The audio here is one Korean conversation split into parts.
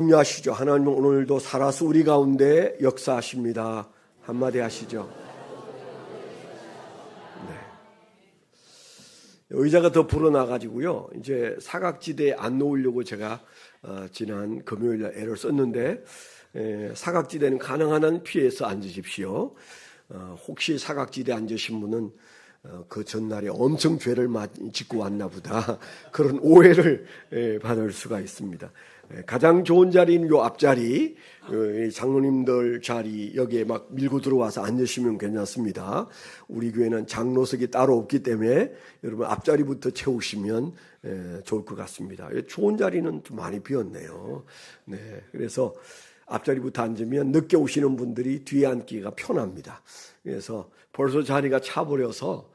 중요하시죠. 하나님은 오늘도 살아서 우리 가운데 역사하십니다. 한마디 하시죠. 네. 의자가 더 불어나가지고요. 이제 사각지대에 안 놓으려고 제가 지난 금요일에 애를 썼는데, 사각지대는 가능한 한 피해서 앉으십시오. 혹시 사각지대에 앉으신 분은 그 전날에 엄청 죄를 많이 짓고 왔나 보다, 그런 오해를 받을 수가 있습니다. 가장 좋은 자리는 요 앞자리, 장로님들 자리 여기에 막 밀고 들어와서 앉으시면 괜찮습니다. 우리 교회는 장로석이 따로 없기 때문에 여러분 앞자리부터 채우시면 좋을 것 같습니다. 좋은 자리는 좀 많이 비었네요. 네, 그래서 앞자리부터 앉으면 늦게 오시는 분들이 뒤에 앉기가 편합니다. 그래서 벌써 자리가 차버려서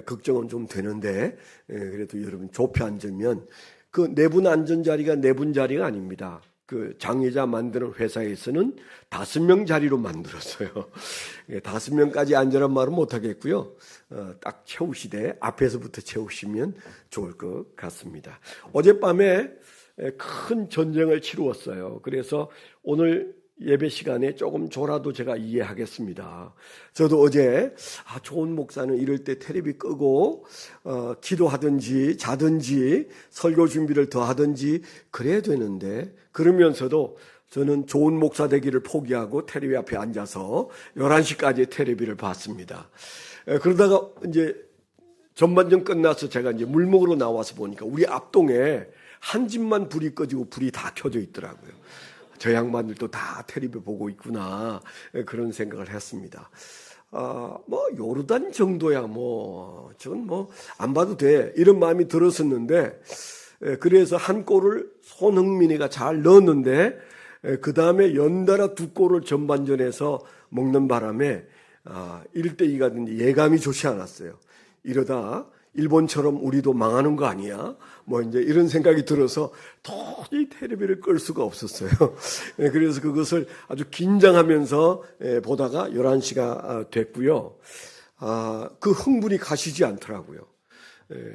걱정은 좀 되는데, 그래도 여러분 좁혀 앉으면, 그 네 분 앉은 자리가 네 분 자리가 아닙니다. 그 장의자 만드는 회사에서는 5명 자리로 만들었어요. 5명까지 앉으란 말은 못하겠고요. 딱 채우시되 앞에서부터 채우시면 좋을 것 같습니다. 어젯밤에 큰 전쟁을 치루었어요. 그래서 오늘 예배 시간에 조금 졸아도 제가 이해하겠습니다. 저도 어제 좋은 목사는 이럴 때 텔레비 끄고 기도하든지 자든지 설교 준비를 더 하든지 그래야 되는데, 그러면서도 저는 좋은 목사 되기를 포기하고 텔레비 앞에 앉아서 11시까지 텔레비를 봤습니다. 그러다가 이제 전반전 끝나서 제가 이제 물 먹으러 나와서 보니까 우리 앞동에 한 집만 불이 꺼지고 불이 다 켜져 있더라고요. 저 양반들도 다 텔레비 보고 있구나, 그런 생각을 했습니다. 요르단 정도야 저건 안 봐도 돼, 이런 마음이 들었었는데, 그래서 한 골을 손흥민이가 잘 넣었는데, 그 다음에 연달아 2골을 전반전에서 먹는 바람에 1대2가 된 예감이 좋지 않았어요. 이러다 일본처럼 우리도 망하는 거 아니야? 이제 이런 생각이 들어서 도저히 텔레비를 끌 수가 없었어요. 그래서 그것을 아주 긴장하면서 보다가 11시가 됐고요. 그 흥분이 가시지 않더라고요.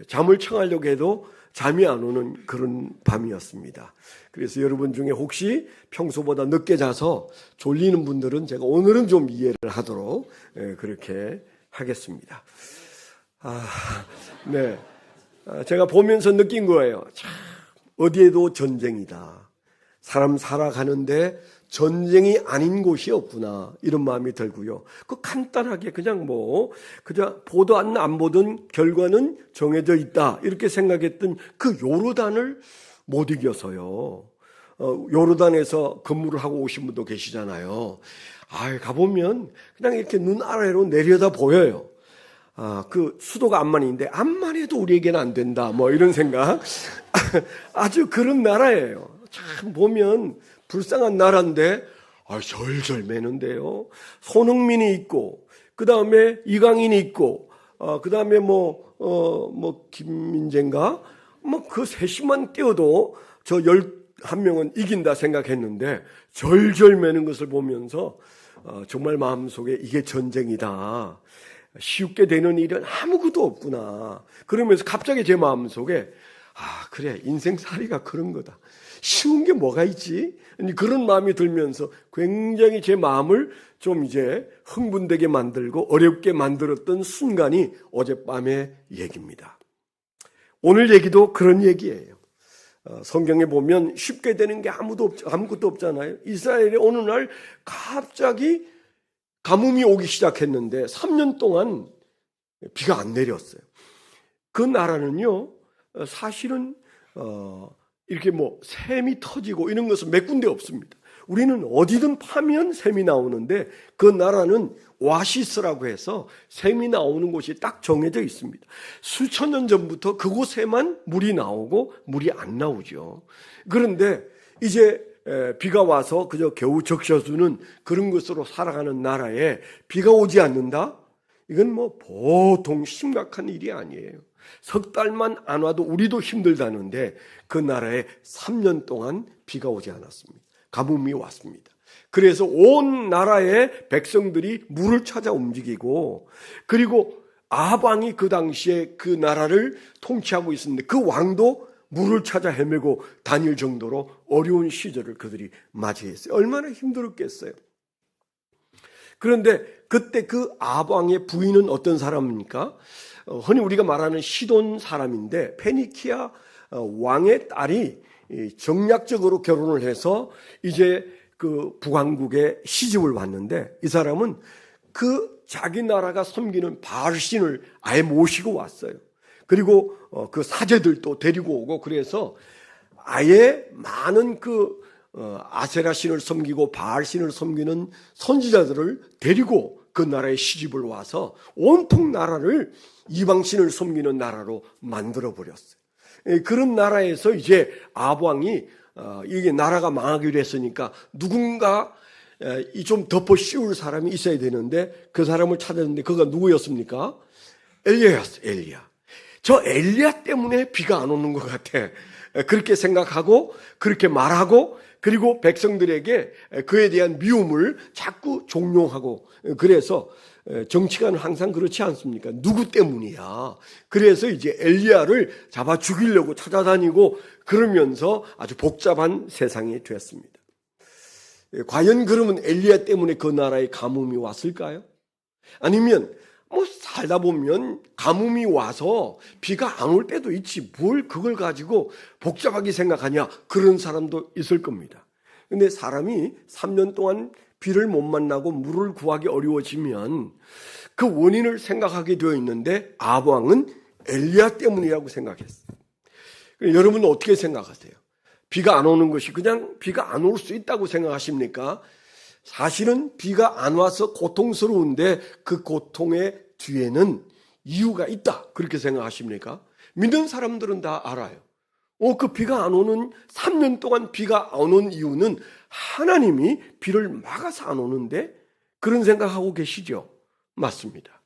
잠을 청하려고 해도 잠이 안 오는 그런 밤이었습니다. 그래서 여러분 중에 혹시 평소보다 늦게 자서 졸리는 분들은 제가 오늘은 좀 이해를 하도록 그렇게 하겠습니다. 네. 제가 보면서 느낀 거예요. 참, 어디에도 전쟁이다. 사람 살아가는데 전쟁이 아닌 곳이 없구나, 이런 마음이 들고요. 그 간단하게 그냥 보든 안 보든 결과는 정해져 있다, 이렇게 생각했던 그 요르단을 못 이겨서요. 요르단에서 근무를 하고 오신 분도 계시잖아요. 가보면 그냥 이렇게 눈 아래로 내려다 보여요. 그 수도가 암만인데 암만해도 우리에게는 안 된다, 이런 생각. 아주 그런 나라예요. 참 보면 불쌍한 나라인데 절절 매는데요. 손흥민이 있고, 그 다음에 이강인이 있고, 그 다음에 김민재인가, 그 셋이만 뛰어도 저 11명은 이긴다 생각했는데, 절절 매는 것을 보면서 정말 마음속에 이게 전쟁이다, 쉽게 되는 일은 아무것도 없구나, 그러면서 갑자기 제 마음속에 그래, 인생살이가 그런 거다, 쉬운 게 뭐가 있지, 그런 마음이 들면서 굉장히 제 마음을 좀 이제 흥분되게 만들고 어렵게 만들었던 순간이 어젯밤의 얘기입니다. 오늘 얘기도 그런 얘기예요. 성경에 보면 쉽게 되는 게 아무것도 없잖아요. 이스라엘이 어느 날 갑자기 가뭄이 오기 시작했는데 3년 동안 비가 안 내렸어요. 그 나라는요, 사실은 이렇게 샘이 터지고 이런 것은 몇 군데 없습니다. 우리는 어디든 파면 샘이 나오는데, 그 나라는 오아시스라고 해서 샘이 나오는 곳이 딱 정해져 있습니다. 수천 년 전부터 그곳에만 물이 나오고 물이 안 나오죠. 그런데 이제 비가 와서 그저 겨우 적셔주는 그런 것으로 살아가는 나라에 비가 오지 않는다? 이건 보통 심각한 일이 아니에요. 석 달만 안 와도 우리도 힘들다는데, 그 나라에 3년 동안 비가 오지 않았습니다. 가뭄이 왔습니다. 그래서 온 나라의 백성들이 물을 찾아 움직이고, 그리고 아방이 그 당시에 그 나라를 통치하고 있었는데, 그 왕도 물을 찾아 헤매고 다닐 정도로 어려운 시절을 그들이 맞이했어요. 얼마나 힘들었겠어요. 그런데 그때 그 아방의 부인은 어떤 사람입니까? 흔히 우리가 말하는 시돈 사람인데, 페니키아 왕의 딸이 정략적으로 결혼을 해서 이제 그 북왕국에 시집을 왔는데, 이 사람은 그 자기 나라가 섬기는 바알신을 아예 모시고 왔어요. 그리고 그 사제들도 데리고 오고, 그래서 아예 많은 그 아세라 신을 섬기고 바알 신을 섬기는 선지자들을 데리고 그 나라에 시집을 와서 온통 나라를 이방 신을 섬기는 나라로 만들어 버렸어요. 그런 나라에서 이제 아합 왕이 이게 나라가 망하기로 했으니까 누군가 좀 덮어 씌울 사람이 있어야 되는데, 그 사람을 찾았는데 그가 누구였습니까? 엘리야였어요. 엘리야. 저 엘리야 때문에 비가 안 오는 것 같아. 그렇게 생각하고 그렇게 말하고, 그리고 백성들에게 그에 대한 미움을 자꾸 종용하고, 그래서 정치가는 항상 그렇지 않습니까? 누구 때문이야. 그래서 이제 엘리야를 잡아 죽이려고 찾아다니고 그러면서 아주 복잡한 세상이 됐습니다. 과연 그러면 엘리야 때문에 그 나라에 가뭄이 왔을까요? 아니면 뭐 살다 보면 가뭄이 와서 비가 안 올 때도 있지, 뭘 그걸 가지고 복잡하게 생각하냐, 그런 사람도 있을 겁니다. 근데 사람이 3년 동안 비를 못 만나고 물을 구하기 어려워지면 그 원인을 생각하게 되어 있는데, 아합 왕은 엘리야 때문이라고 생각했어요. 여러분은 어떻게 생각하세요? 비가 안 오는 것이 그냥 비가 안 올 수 있다고 생각하십니까? 사실은 비가 안 와서 고통스러운데 그 고통의 뒤에는 이유가 있다, 그렇게 생각하십니까? 믿는 사람들은 다 알아요. 그 비가 안 오는 3년 동안 비가 안 온 이유는 하나님이 비를 막아서 안 오는데, 그런 생각하고 계시죠? 맞습니다.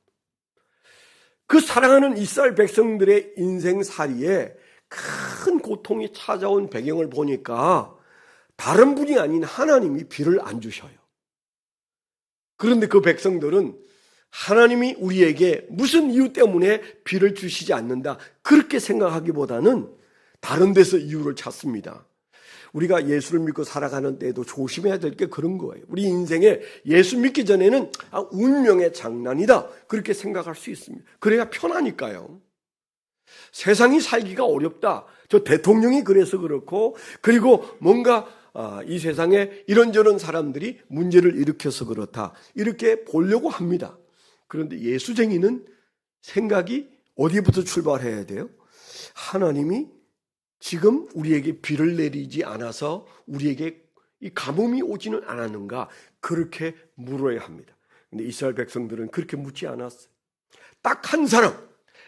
그 사랑하는 이스라엘 백성들의 인생살이에 큰 고통이 찾아온 배경을 보니까 다른 분이 아닌 하나님이 비를 안 주셔요. 그런데 그 백성들은 하나님이 우리에게 무슨 이유 때문에 비를 주시지 않는다, 그렇게 생각하기보다는 다른 데서 이유를 찾습니다. 우리가 예수를 믿고 살아가는 때에도 조심해야 될 게 그런 거예요. 우리 인생에 예수 믿기 전에는 운명의 장난이다, 그렇게 생각할 수 있습니다. 그래야 편하니까요. 세상이 살기가 어렵다, 저 대통령이 그래서 그렇고, 그리고 뭔가 이 세상에 이런저런 사람들이 문제를 일으켜서 그렇다, 이렇게 보려고 합니다. 그런데 예수쟁이는 생각이 어디부터 출발해야 돼요? 하나님이 지금 우리에게 비를 내리지 않아서 우리에게 이 가뭄이 오지는 않았는가, 그렇게 물어야 합니다. 근데 이스라엘 백성들은 그렇게 묻지 않았어요. 딱 한 사람,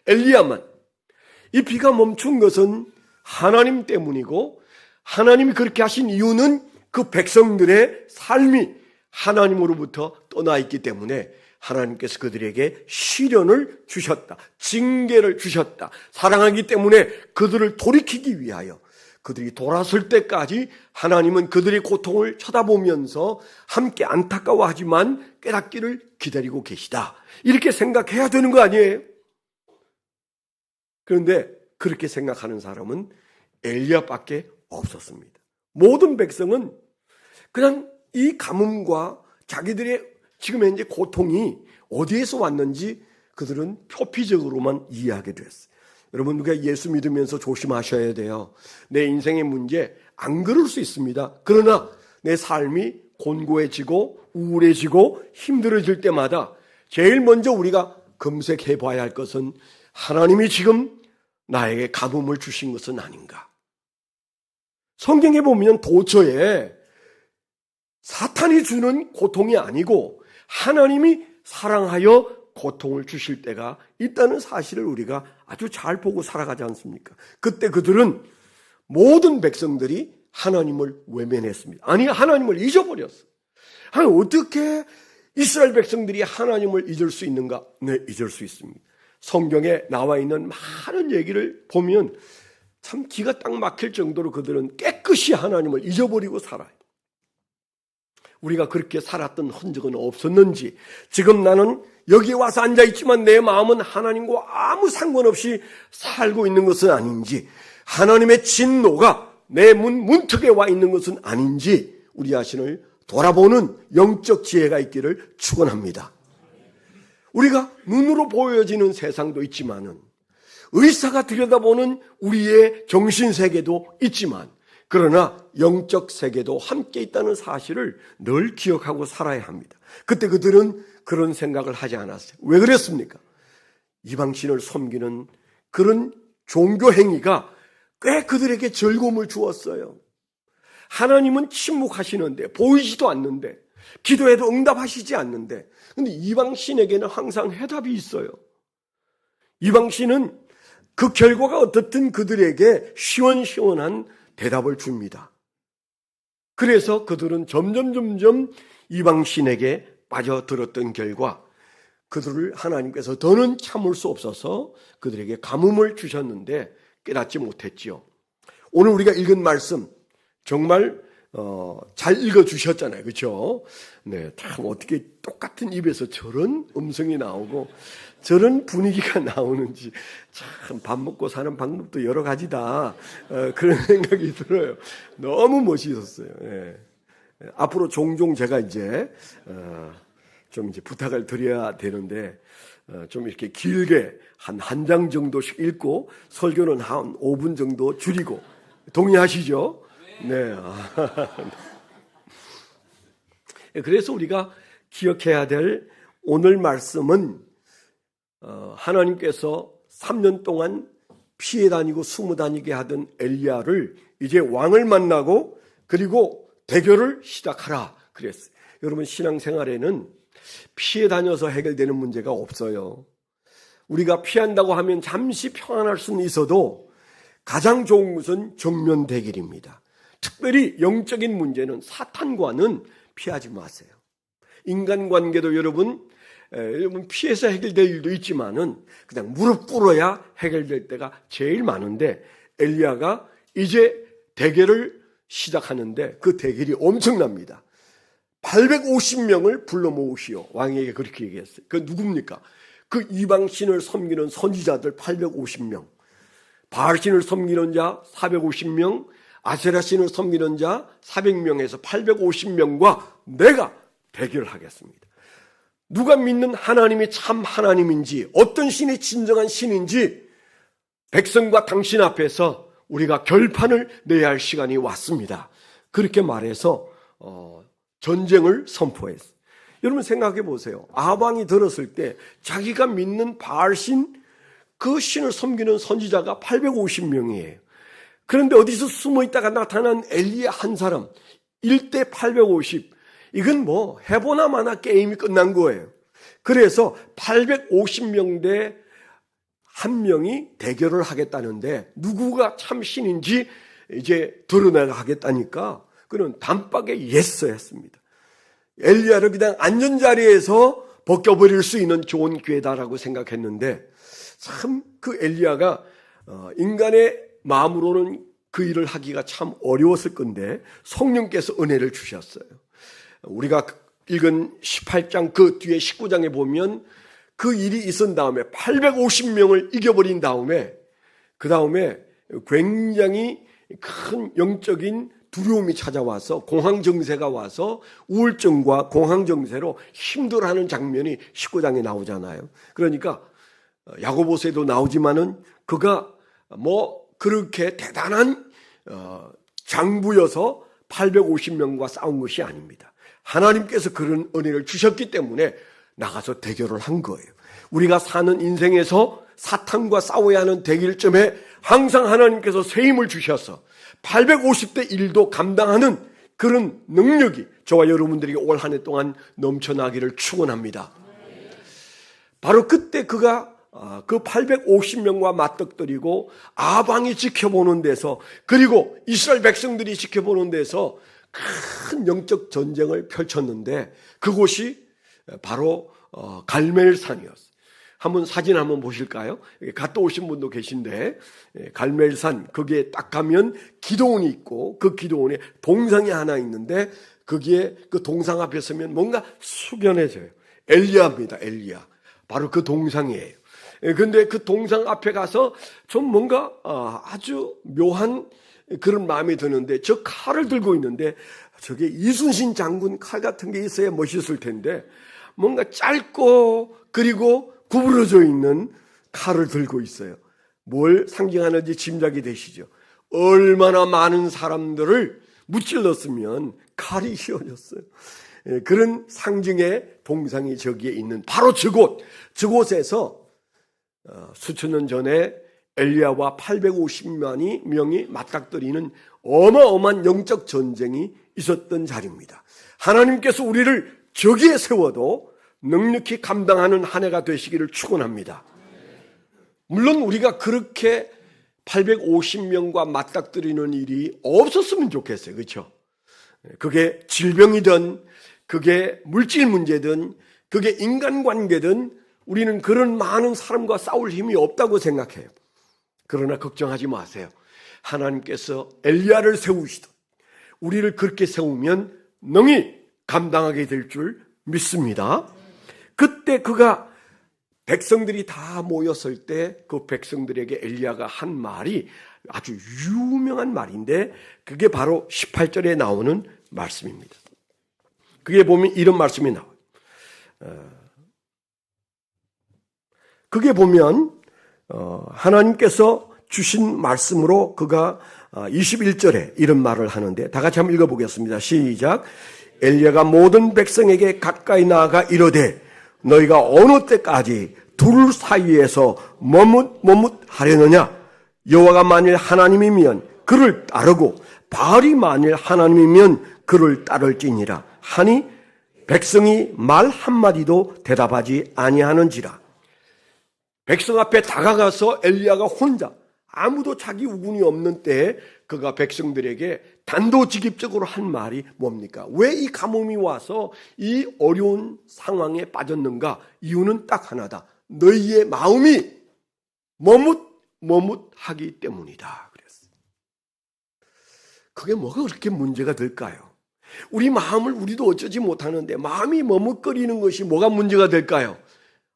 엘리야만, 이 비가 멈춘 것은 하나님 때문이고, 하나님이 그렇게 하신 이유는 그 백성들의 삶이 하나님으로부터 떠나 있기 때문에 하나님께서 그들에게 시련을 주셨다, 징계를 주셨다. 사랑하기 때문에 그들을 돌이키기 위하여, 그들이 돌아설 때까지 하나님은 그들의 고통을 쳐다보면서 함께 안타까워하지만 깨닫기를 기다리고 계시다, 이렇게 생각해야 되는 거 아니에요? 그런데 그렇게 생각하는 사람은 엘리야밖에 없었습니다. 모든 백성은 그냥 이 가뭄과 자기들의 지금 현재 고통이 어디에서 왔는지 그들은 표피적으로만 이해하게 됐어요. 여러분, 우리가 예수 믿으면서 조심하셔야 돼요. 내 인생의 문제 안 그럴 수 있습니다. 그러나 내 삶이 곤고해지고 우울해지고 힘들어질 때마다 제일 먼저 우리가 검색해 봐야 할 것은, 하나님이 지금 나에게 가뭄을 주신 것은 아닌가. 성경에 보면 도처에 사탄이 주는 고통이 아니고 하나님이 사랑하여 고통을 주실 때가 있다는 사실을 우리가 아주 잘 보고 살아가지 않습니까? 그때 그들은, 모든 백성들이 하나님을 외면했습니다. 아니, 하나님을 잊어버렸어요. 아니, 어떻게 이스라엘 백성들이 하나님을 잊을 수 있는가? 네, 잊을 수 있습니다. 성경에 나와 있는 많은 얘기를 보면 참 기가 딱 막힐 정도로 그들은 깨끗이 하나님을 잊어버리고 살아요. 우리가 그렇게 살았던 흔적은 없었는지, 지금 나는 여기에 와서 앉아있지만 내 마음은 하나님과 아무 상관없이 살고 있는 것은 아닌지, 하나님의 진노가 내 문턱에 와 있는 것은 아닌지 우리 자신을 돌아보는 영적 지혜가 있기를 축원합니다. 우리가 눈으로 보여지는 세상도 있지만은 의사가 들여다보는 우리의 정신세계도 있지만 그러나 영적 세계도 함께 있다는 사실을 늘 기억하고 살아야 합니다. 그때 그들은 그런 생각을 하지 않았어요. 왜 그랬습니까? 이방신을 섬기는 그런 종교 행위가 꽤 그들에게 즐거움을 주었어요. 하나님은 침묵하시는데, 보이지도 않는데, 기도해도 응답하시지 않는데, 근데 이방신에게는 항상 해답이 있어요. 이방신은 그 결과가 어떻든 그들에게 시원시원한 대답을 줍니다. 그래서 그들은 점점 이방신에게 빠져들었던 결과 그들을 하나님께서 더는 참을 수 없어서 그들에게 가뭄을 주셨는데 깨닫지 못했지요. 오늘 우리가 읽은 말씀 정말 잘 읽어주셨잖아요. 그렇죠? 네, 참 어떻게 똑같은 입에서 저런 음성이 나오고 저런 분위기가 나오는지 참 밥 먹고 사는 방법도 여러 가지다. 그런 생각이 들어요. 너무 멋있었어요. 네. 앞으로 종종 제가 이제 좀 이제 부탁을 드려야 되는데 좀 이렇게 길게 한 장 정도씩 읽고 설교는 한 5분 정도 줄이고 동의하시죠? 네. 그래서 우리가 기억해야 될 오늘 말씀은 하나님께서 3년 동안 피해 다니고 숨어 다니게 하던 엘리야를 이제 왕을 만나고 그리고 대결을 시작하라 그랬어요. 여러분 신앙생활에는 피해 다녀서 해결되는 문제가 없어요. 우리가 피한다고 하면 잠시 평안할 수는 있어도 가장 좋은 것은 정면 대결입니다. 특별히 영적인 문제는 사탄과는 피하지 마세요. 인간관계도 여러분 피해서 해결될 일도 있지만은 그냥 무릎 꿇어야 해결될 때가 제일 많은데 엘리야가 이제 대결을 시작하는데 그 대결이 엄청납니다. 850명을 불러 모으시오. 왕에게 그렇게 얘기했어요. 그 누굽니까? 그 이방신을 섬기는 선지자들 850명, 바알신을 섬기는 자 450명, 아세라신을 섬기는 자 400명에서 850명과 내가 대결하겠습니다. 누가 믿는 하나님이 참 하나님인지, 어떤 신이 진정한 신인지 백성과 당신 앞에서 우리가 결판을 내야 할 시간이 왔습니다. 그렇게 말해서 전쟁을 선포했어요. 여러분 생각해 보세요. 아방이 들었을 때 자기가 믿는 바알신 그 신을 섬기는 선지자가 850명이에요. 그런데 어디서 숨어 있다가 나타난 엘리야 한 사람 1대 850. 이건 뭐 해보나 마나 게임이 끝난 거예요. 그래서 850명 대 한 명이 대결을 하겠다는데 누구가 참 신인지 이제 드러내가 하겠다니까 그는 단박에 예스 했습니다. 엘리야를 그냥 앉은 자리에서 벗겨버릴 수 있는 좋은 기회다라고 생각했는데 참 그 엘리야가 인간의 마음으로는 그 일을 하기가 참 어려웠을 건데 성령께서 은혜를 주셨어요. 우리가 읽은 18장 그 뒤에 19장에 보면 그 일이 있은 다음에 850명을 이겨버린 다음에 그 다음에 굉장히 큰 영적인 두려움이 찾아와서 공황정세가 와서 우울증과 공황정세로 힘들어하는 장면이 19장에 나오잖아요. 그러니까 야고보서에도 나오지만은 그가 뭐 그렇게 대단한 장부여서 850명과 싸운 것이 아닙니다. 하나님께서 그런 은혜를 주셨기 때문에 나가서 대결을 한 거예요. 우리가 사는 인생에서 사탄과 싸워야 하는 대결점에 항상 하나님께서 새 힘을 주셔서 850대 1도 감당하는 그런 능력이 저와 여러분들에게 올 한 해 동안 넘쳐나기를 축원합니다. 바로 그때 그가 그 850명과 맞닥뜨리고 아방이 지켜보는 데서 그리고 이스라엘 백성들이 지켜보는 데서 큰 영적 전쟁을 펼쳤는데 그곳이 바로 갈멜산이었어요. 한번 사진 한번 보실까요? 갔다 오신 분도 계신데 갈멜산 거기에 딱 가면 기도원이 있고 그 기도원에 동상이 하나 있는데 거기에 그 동상 앞에 서면 뭔가 숙연해져요. 엘리야입니다. 엘리야. 바로 그 동상이에요. 근데 그 동상 앞에 가서 좀 뭔가 아주 묘한 그런 마음이 드는데, 저 칼을 들고 있는데 저게 이순신 장군 칼 같은 게 있어야 멋있을 텐데 뭔가 짧고 그리고 구부러져 있는 칼을 들고 있어요. 뭘 상징하는지 짐작이 되시죠? 얼마나 많은 사람들을 무찔렀으면 칼이 휘어졌어요. 그런 상징의 동상이 저기에 있는 바로 저곳에서 수천 년 전에 엘리야와 850만이 명이 맞닥뜨리는 어마어마한 영적 전쟁이 있었던 자리입니다. 하나님께서 우리를 저기에 세워도 넉넉히 감당하는 한 해가 되시기를 축원합니다. 물론 우리가 그렇게 850명과 맞닥뜨리는 일이 없었으면 좋겠어요. 그렇죠? 그게 질병이든 그게 물질 문제든 그게 인간관계든 우리는 그런 많은 사람과 싸울 힘이 없다고 생각해요. 그러나 걱정하지 마세요. 하나님께서 엘리야를 세우시듯 우리를 그렇게 세우면 능히 감당하게 될 줄 믿습니다. 그때 그가 백성들이 다 모였을 때 그 백성들에게 엘리야가 한 말이 아주 유명한 말인데 그게 바로 18절에 나오는 말씀입니다. 그게 보면 이런 말씀이 나와요. 그게 보면 하나님께서 주신 말씀으로 그가 21절에 이런 말을 하는데 다 같이 한번 읽어보겠습니다. 시작. 엘리야가 모든 백성에게 가까이 나아가 이르되 너희가 어느 때까지 둘 사이에서 머뭇하려느냐? 여호와가 만일 하나님이면 그를 따르고 바알이 만일 하나님이면 그를 따를지니라 하니 백성이 말 한마디도 대답하지 아니하는지라. 백성 앞에 다가가서 엘리야가 혼자 아무도 자기 우군이 없는 때에 그가 백성들에게 단도직입적으로 한 말이 뭡니까? 왜 이 가뭄이 와서 이 어려운 상황에 빠졌는가? 이유는 딱 하나다. 너희의 마음이 머뭇하기 때문이다. 그랬어요. 그게 뭐가 그렇게 문제가 될까요? 우리 마음을 우리도 어쩌지 못하는데 마음이 머뭇거리는 것이 뭐가 문제가 될까요?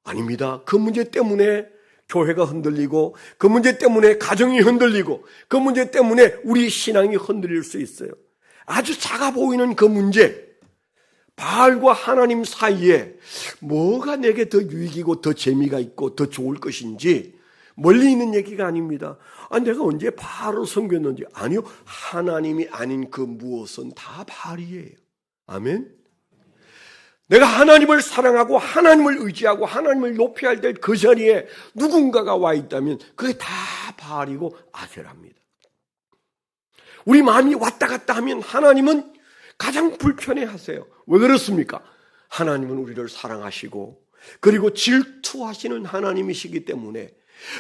아닙니다. 그 문제 때문에 교회가 흔들리고 그 문제 때문에 가정이 흔들리고 그 문제 때문에 우리 신앙이 흔들릴 수 있어요. 아주 작아 보이는 그 문제, 바알과 하나님 사이에 뭐가 내게 더 유익이고 더 재미가 있고 더 좋을 것인지 멀리 있는 얘기가 아닙니다. 내가 언제 바알을 섬겼는지. 아니요, 하나님이 아닌 그 무엇은 다 바알이에요. 아멘. 내가 하나님을 사랑하고 하나님을 의지하고 하나님을 높여야 할 때 그 자리에 누군가가 와 있다면 그게 다 바알이고 아세라입니다. 우리 마음이 왔다 갔다 하면 하나님은 가장 불편해하세요. 왜 그렇습니까? 하나님은 우리를 사랑하시고 그리고 질투하시는 하나님이시기 때문에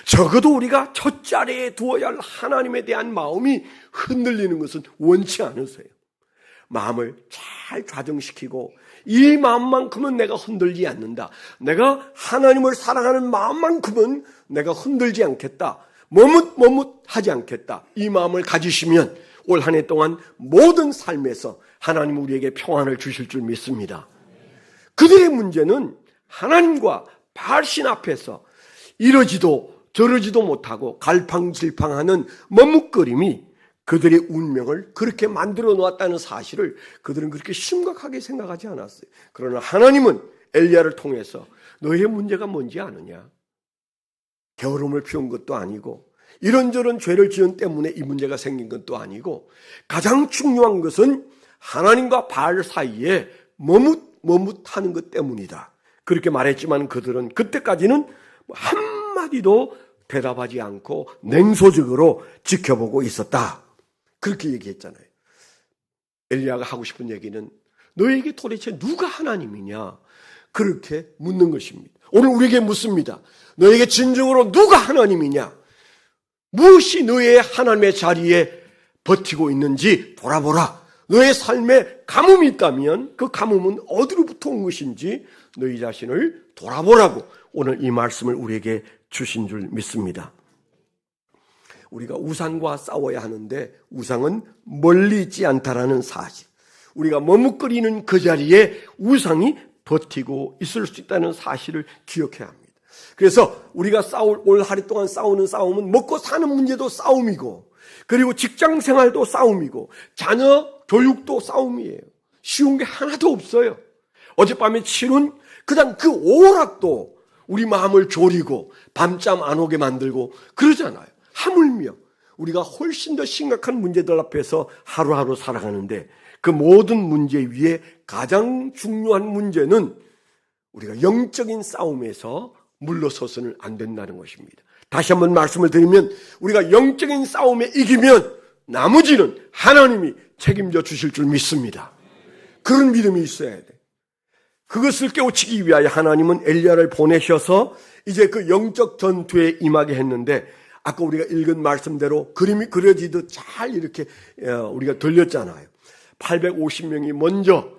적어도 우리가 첫 자리에 두어야 할 하나님에 대한 마음이 흔들리는 것은 원치 않으세요. 마음을 잘 좌정시키고 이 마음만큼은 내가 흔들지 않는다. 내가 하나님을 사랑하는 마음만큼은 내가 흔들지 않겠다. 머뭇하지 않겠다. 이 마음을 가지시면 올 한 해 동안 모든 삶에서 하나님 우리에게 평안을 주실 줄 믿습니다. 그들의 문제는 하나님과 바알신 앞에서 이러지도 저러지도 못하고 갈팡질팡하는 머뭇거림이 그들의 운명을 그렇게 만들어 놓았다는 사실을 그들은 그렇게 심각하게 생각하지 않았어요. 그러나 하나님은 엘리야를 통해서 너의 문제가 뭔지 아느냐? 게으름을 피운 것도 아니고 이런저런 죄를 지은 때문에 이 문제가 생긴 것도 아니고 가장 중요한 것은 하나님과 바알 사이에 머뭇하는 것 때문이다. 그렇게 말했지만 그들은 그때까지는 한마디도 대답하지 않고 냉소적으로 지켜보고 있었다. 그렇게 얘기했잖아요. 엘리야가 하고 싶은 얘기는 너에게 도대체 누가 하나님이냐? 그렇게 묻는 것입니다. 오늘 우리에게 묻습니다. 너에게 진정으로 누가 하나님이냐? 무엇이 너의 하나님의 자리에 버티고 있는지 돌아보라. 너의 삶에 가뭄이 있다면 그 가뭄은 어디로부터 온 것인지 너희 자신을 돌아보라고 오늘 이 말씀을 우리에게 주신 줄 믿습니다. 우리가 우상과 싸워야 하는데 우상은 멀리 있지 않다라는 사실, 우리가 머뭇거리는 그 자리에 우상이 버티고 있을 수 있다는 사실을 기억해야 합니다. 그래서 우리가 올 하루 동안 싸우는 싸움은 먹고 사는 문제도 싸움이고, 그리고 직장 생활도 싸움이고, 자녀 교육도 싸움이에요. 쉬운 게 하나도 없어요. 어젯밤에 치룬 그냥 그 오락도 우리 마음을 졸이고 밤잠 안 오게 만들고 그러잖아요. 하물며 우리가 훨씬 더 심각한 문제들 앞에서 하루하루 살아가는데, 그 모든 문제 위에 가장 중요한 문제는 우리가 영적인 싸움에서 물러서서는 안 된다는 것입니다. 다시 한번 말씀을 드리면, 우리가 영적인 싸움에 이기면 나머지는 하나님이 책임져 주실 줄 믿습니다. 그런 믿음이 있어야 돼. 그것을 깨우치기 위하여 하나님은 엘리야를 보내셔서 이제 그 영적 전투에 임하게 했는데, 아까 우리가 읽은 말씀대로 그림이 그려지듯 잘 이렇게 우리가 들렸잖아요. 850명이 먼저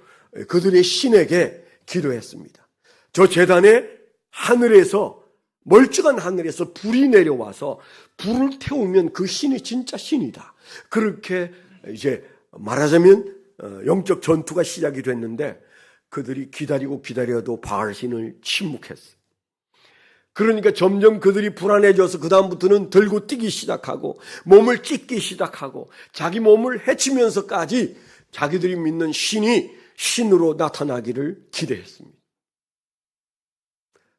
그들의 신에게 기도했습니다. 저 제단에 하늘에서, 멀쩡한 하늘에서 불이 내려와서 불을 태우면 그 신이 진짜 신이다. 그렇게 이제 말하자면 영적 전투가 시작이 됐는데, 그들이 기다리고 기다려도 바알 신을 침묵했어요. 그러니까 점점 그들이 불안해져서 그 다음부터는 들고 뛰기 시작하고 몸을 찢기 시작하고 자기 몸을 해치면서까지 자기들이 믿는 신이 신으로 나타나기를 기대했습니다.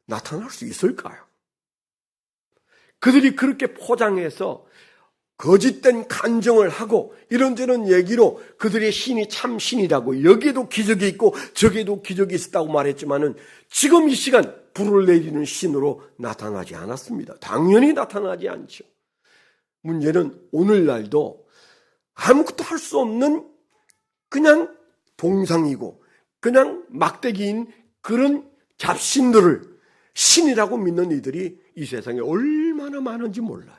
나타날 수 있을까요? 그들이 그렇게 포장해서 거짓된 간정을 하고 이런저런 얘기로 그들의 신이 참 신이라고, 여기에도 기적이 있고 저기에도 기적이 있었다고 말했지만은 지금 이 시간 불을 내리는 신으로 나타나지 않았습니다. 당연히 나타나지 않죠. 문제는 오늘날도 아무것도 할 수 없는 그냥 동상이고 그냥 막대기인 그런 잡신들을 신이라고 믿는 이들이 이 세상에 얼마나 많은지 몰라요.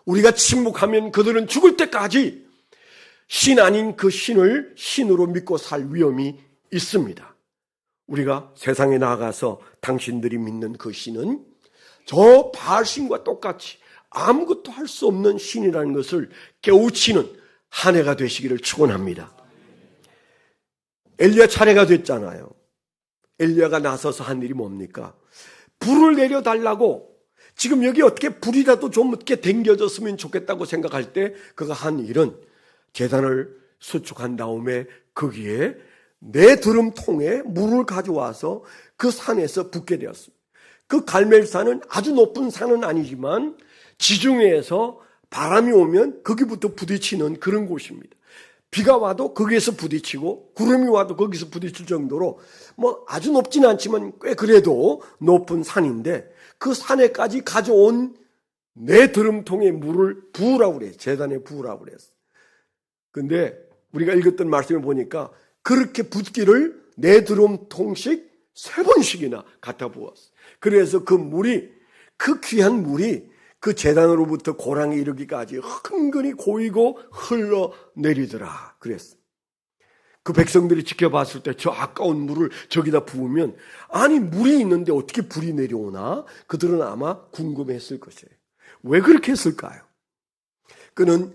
우리가 침묵하면 그들은 죽을 때까지 신 아닌 그 신을 신으로 믿고 살 위험이 있습니다. 우리가 세상에 나가서 당신들이 믿는 그 신은 저 바알 신과 똑같이 아무것도 할 수 없는 신이라는 것을 깨우치는 한 해가 되시기를 축원합니다. 엘리야 차례가 됐잖아요. 엘리야가 나서서 한 일이 뭡니까? 불을 내려달라고, 지금 여기 어떻게 불이라도 좀 어떻게 댕겨졌으면 좋겠다고 생각할 때 그가 한 일은 제단을 수축한 다음에 거기에 네 드럼통에 물을 가져와서 그 산에서 붓게 되었습니다. 그 갈멜산은 아주 높은 산은 아니지만 지중해에서 바람이 오면 거기부터 부딪히는 그런 곳입니다. 비가 와도 거기에서 부딪히고 구름이 와도 거기서 부딪힐 정도로 뭐 아주 높진 않지만 꽤 그래도 높은 산인데, 그 산에까지 가져온 네 드럼통의 물을 부으라고 그래요. 제단에 부으라고 그랬어요. 근데 우리가 읽었던 말씀을 보니까 그렇게 붓기를 네 드럼통씩 3번씩이나 갖다 부었어요. 그래서 그 물이, 그 귀한 물이 그 제단으로부터 고랑에 이르기까지 흥건히 고이고 흘러내리더라 그랬어요. 그 백성들이 지켜봤을 때 저 아까운 물을 저기다 부으면, 아니 물이 있는데 어떻게 불이 내려오나? 그들은 아마 궁금했을 것이에요. 왜 그렇게 했을까요? 그는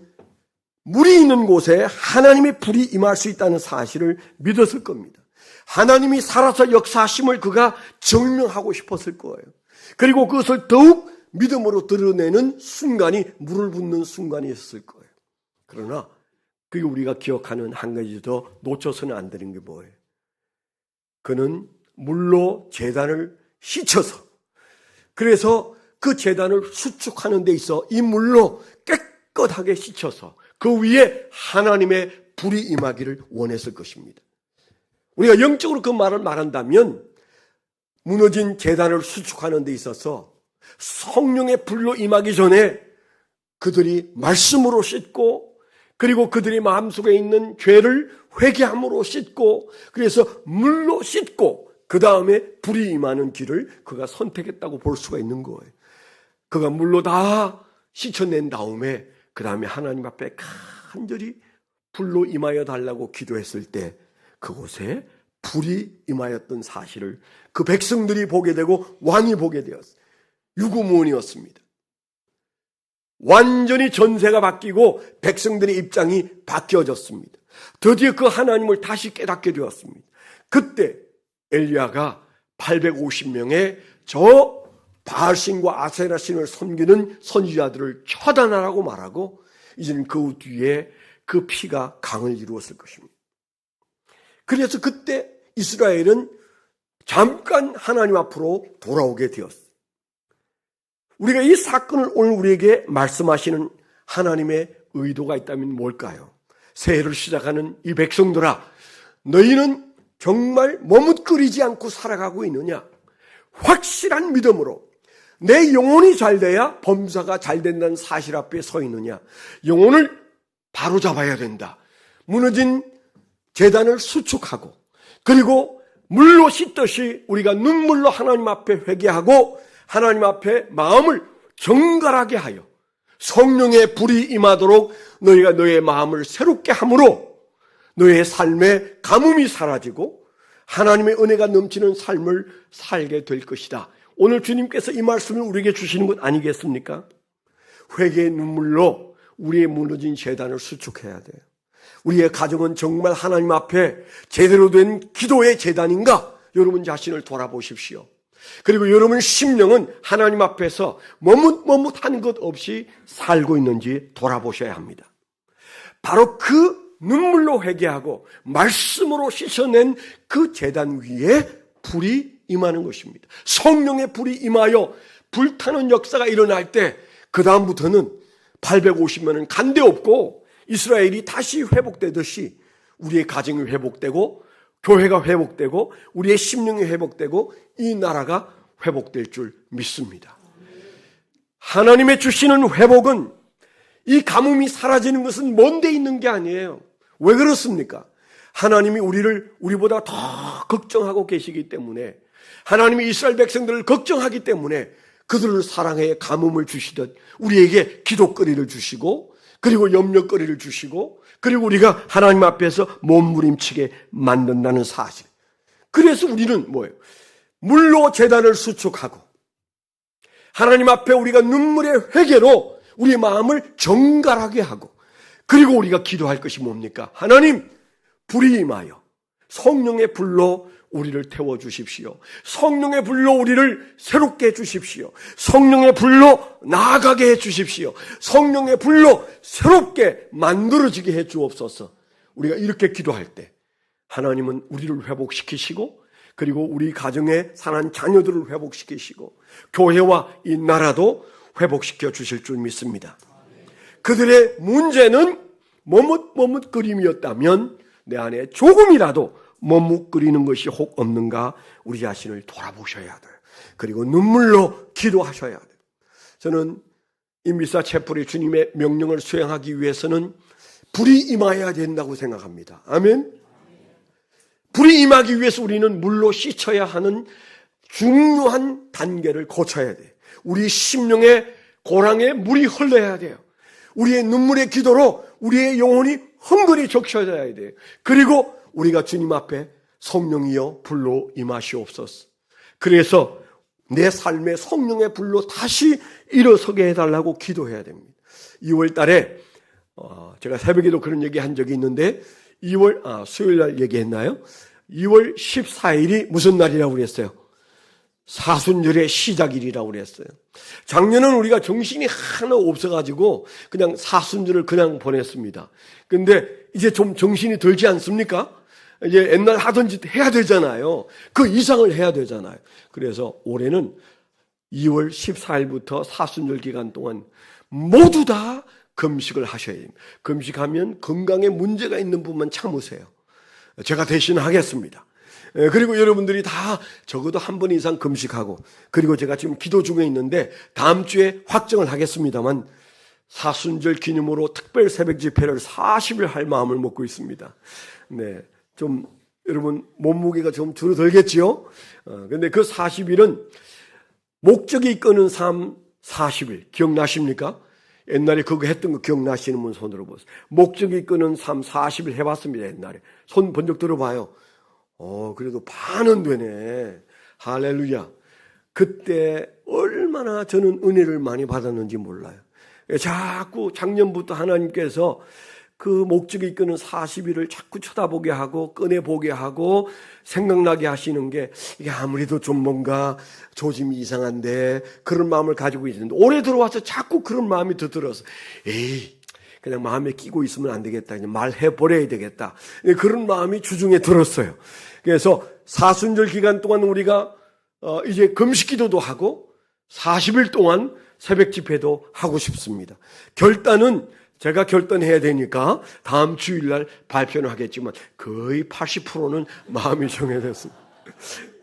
물이 있는 곳에 하나님의 불이 임할 수 있다는 사실을 믿었을 겁니다. 하나님이 살아서 역사하심을 그가 증명하고 싶었을 거예요. 그리고 그것을 더욱 믿음으로 드러내는 순간이 물을 붓는 순간이 있었을 거예요. 그러나 그게 우리가 기억하는 한 가지 더 놓쳐서는 안 되는 게 뭐예요? 그는 물로 제단을 씻어서, 그래서 그 제단을 수축하는 데 있어 이 물로 깨끗하게 씻어서 그 위에 하나님의 불이 임하기를 원했을 것입니다. 우리가 영적으로 그 말을 말한다면, 무너진 제단을 수축하는 데 있어서 성령의 불로 임하기 전에 그들이 말씀으로 씻고, 그리고 그들의 마음속에 있는 죄를 회개함으로 씻고, 그래서 물로 씻고 그 다음에 불이 임하는 길을 그가 선택했다고 볼 수가 있는 거예요. 그가 물로 다 씻어낸 다음에 그 다음에 하나님 앞에 간절히 불로 임하여 달라고 기도했을 때 그곳에 불이 임하였던 사실을 그 백성들이 보게 되고 왕이 보게 되었어요. 유구무원이었습니다. 완전히 전세가 바뀌고 백성들의 입장이 바뀌어졌습니다. 드디어 그 하나님을 다시 깨닫게 되었습니다. 그때 엘리야가 850명의 저 바알신과 아세라신을 섬기는 선지자들을 처단하라고 말하고 이제는 그 뒤에 그 피가 강을 이루었을 것입니다. 그래서 그때 이스라엘은 잠깐 하나님 앞으로 돌아오게 되었어요. 우리가 이 사건을 오늘 우리에게 말씀하시는 하나님의 의도가 있다면 뭘까요? 새해를 시작하는 이 백성들아, 너희는 정말 머뭇거리지 않고 살아가고 있느냐? 확실한 믿음으로 내 영혼이 잘 돼야 범사가 잘 된다는 사실 앞에 서 있느냐? 영혼을 바로잡아야 된다. 무너진 제단을 수축하고, 그리고 물로 씻듯이 우리가 눈물로 하나님 앞에 회개하고 하나님 앞에 마음을 정갈하게 하여 성령의 불이 임하도록 너희가 너의 마음을 새롭게 함으로 너의 삶에 가뭄이 사라지고 하나님의 은혜가 넘치는 삶을 살게 될 것이다. 오늘 주님께서 이 말씀을 우리에게 주시는 것 아니겠습니까? 회개의 눈물로 우리의 무너진 제단을 수축해야 돼요. 우리의 가정은 정말 하나님 앞에 제대로 된 기도의 제단인가? 여러분 자신을 돌아보십시오. 그리고 여러분 심령은 하나님 앞에서 머뭇머뭇한 것 없이 살고 있는지 돌아보셔야 합니다. 바로 그 눈물로 회개하고 말씀으로 씻어낸 그 제단 위에 불이 임하는 것입니다. 성령의 불이 임하여 불타는 역사가 일어날 때 그 다음부터는 850년은 간데 없고 이스라엘이 다시 회복되듯이 우리의 가정이 회복되고 교회가 회복되고 우리의 심령이 회복되고 이 나라가 회복될 줄 믿습니다. 하나님의 주시는 회복은 이 가뭄이 사라지는 것은 먼 데 있는 게 아니에요. 왜 그렇습니까? 하나님이 우리보다 더 걱정하고 계시기 때문에, 하나님이 이스라엘 백성들을 걱정하기 때문에 그들을 사랑해 가뭄을 주시듯 우리에게 기도거리를 주시고, 그리고 염려거리를 주시고, 그리고 우리가 하나님 앞에서 몸부림치게 만든다는 사실. 그래서 우리는 뭐예요? 물로 제단을 수축하고 하나님 앞에 우리가 눈물의 회개로 우리 마음을 정갈하게 하고, 그리고 우리가 기도할 것이 뭡니까? 하나님, 불이 임하여 성령의 불로 우리를 태워주십시오. 성령의 불로 우리를 새롭게 해주십시오. 성령의 불로 나아가게 해주십시오. 성령의 불로 새롭게 만들어지게 해주옵소서. 우리가 이렇게 기도할 때 하나님은 우리를 회복시키시고, 그리고 우리 가정에 사는 자녀들을 회복시키시고 교회와 이 나라도 회복시켜 주실 줄 믿습니다. 그들의 문제는 머뭇머뭇거림이었다면 내 안에 조금이라도 머뭇거리는 것이 혹 없는가 우리 자신을 돌아보셔야 돼요. 그리고 눈물로 기도하셔야 돼요. 저는 임비사 채플이 주님의 명령을 수행하기 위해서는 불이 임해야 된다고 생각합니다. 아멘. 불이 임하기 위해서 우리는 물로 씻어야 하는 중요한 단계를 거쳐야 돼요. 우리 심령의 고랑에 물이 흘러야 돼요. 우리의 눈물의 기도로 우리의 영혼이 흥건히 적셔져야 돼요. 그리고 우리가 주님 앞에 성령이여 불로 임하시옵소서. 그래서 내 삶에 성령의 불로 다시 일어서게 해달라고 기도해야 됩니다. 2월 달에 제가 새벽에도 그런 얘기 한 적이 있는데 수요일 날 얘기했나요? 2월 14일이 무슨 날이라고 그랬어요? 사순절의 시작일이라고 그랬어요. 작년은 우리가 정신이 하나 없어가지고 그냥 사순절을 그냥 보냈습니다. 근데 이제 좀 정신이 들지 않습니까? 이제 옛날 하던 짓 해야 되잖아요. 그 이상을 해야 되잖아요. 그래서 올해는 2월 14일부터 사순절 기간 동안 모두 다 금식을 하셔야 됩니다. 금식하면 건강에 문제가 있는 분만 참으세요. 제가 대신 하겠습니다. 그리고 여러분들이 다 적어도 한 번 이상 금식하고, 그리고 제가 지금 기도 중에 있는데 다음 주에 확정을 하겠습니다만 사순절 기념으로 특별 새벽 집회를 40일 할 마음을 먹고 있습니다. 네, 좀 여러분 몸무게가 좀 줄어들겠지요? 근데 그 40일은 목적이 이끄는 삶 40일 기억나십니까? 옛날에 그거 했던 거 기억나시는 분 손으로 보세요. 목적이 이끄는 삶 40일 해봤습니다. 옛날에 손 번쩍 들어봐요. 그래도 반은 되네. 할렐루야. 그때 얼마나 저는 은혜를 많이 받았는지 몰라요. 자꾸 작년부터 하나님께서 그 목적이 이끄는 40일을 자꾸 쳐다보게 하고 꺼내보게 하고 생각나게 하시는 게 이게 아무래도 좀 뭔가 조짐이 이상한데 그런 마음을 가지고 있는데 올해 들어와서 자꾸 그런 마음이 더 들어서 에이 그냥 마음에 끼고 있으면 안 되겠다. 그냥 말해버려야 되겠다. 그런 마음이 주중에 들었어요. 그래서 사순절 기간 동안 우리가 이제 금식 기도도 하고 40일 동안 새벽 집회도 하고 싶습니다. 결단은 제가 결단해야 되니까 다음 주일날 발표는 하겠지만 거의 80%는 마음이 정해졌습니다.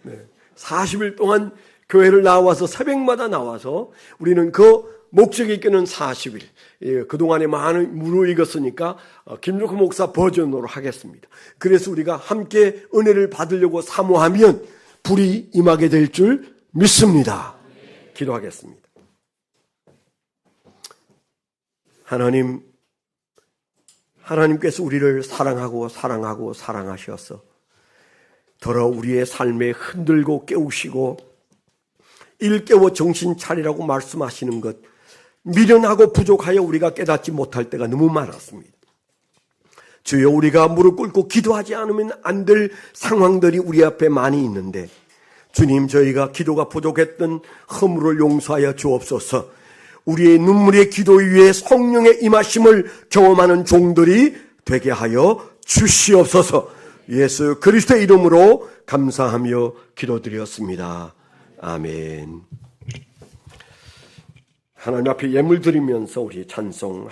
네. 40일 동안 교회를 나와서 새벽마다 나와서 우리는 그 목적이 이끄는 40일 그동안에 많은 무르익었으니까 김종국 목사 버전으로 하겠습니다. 그래서 우리가 함께 은혜를 받으려고 사모하면 불이 임하게 될 줄 믿습니다. 기도하겠습니다. 하나님께서 우리를 사랑하고 사랑하셔서 더러 우리의 삶에 흔들고 깨우시고 일깨워 정신 차리라고 말씀하시는 것 미련하고 부족하여 우리가 깨닫지 못할 때가 너무 많았습니다. 주여 우리가 무릎 꿇고 기도하지 않으면 안 될 상황들이 우리 앞에 많이 있는데 주님 저희가 기도가 부족했던 허물을 용서하여 주옵소서. 우리의 눈물의 기도 위에 성령의 임하심을 경험하는 종들이 되게 하여 주시옵소서. 예수 그리스도의 이름으로 감사하며 기도드렸습니다. 아멘. 하나님 앞에 예물 드리면서 우리 찬송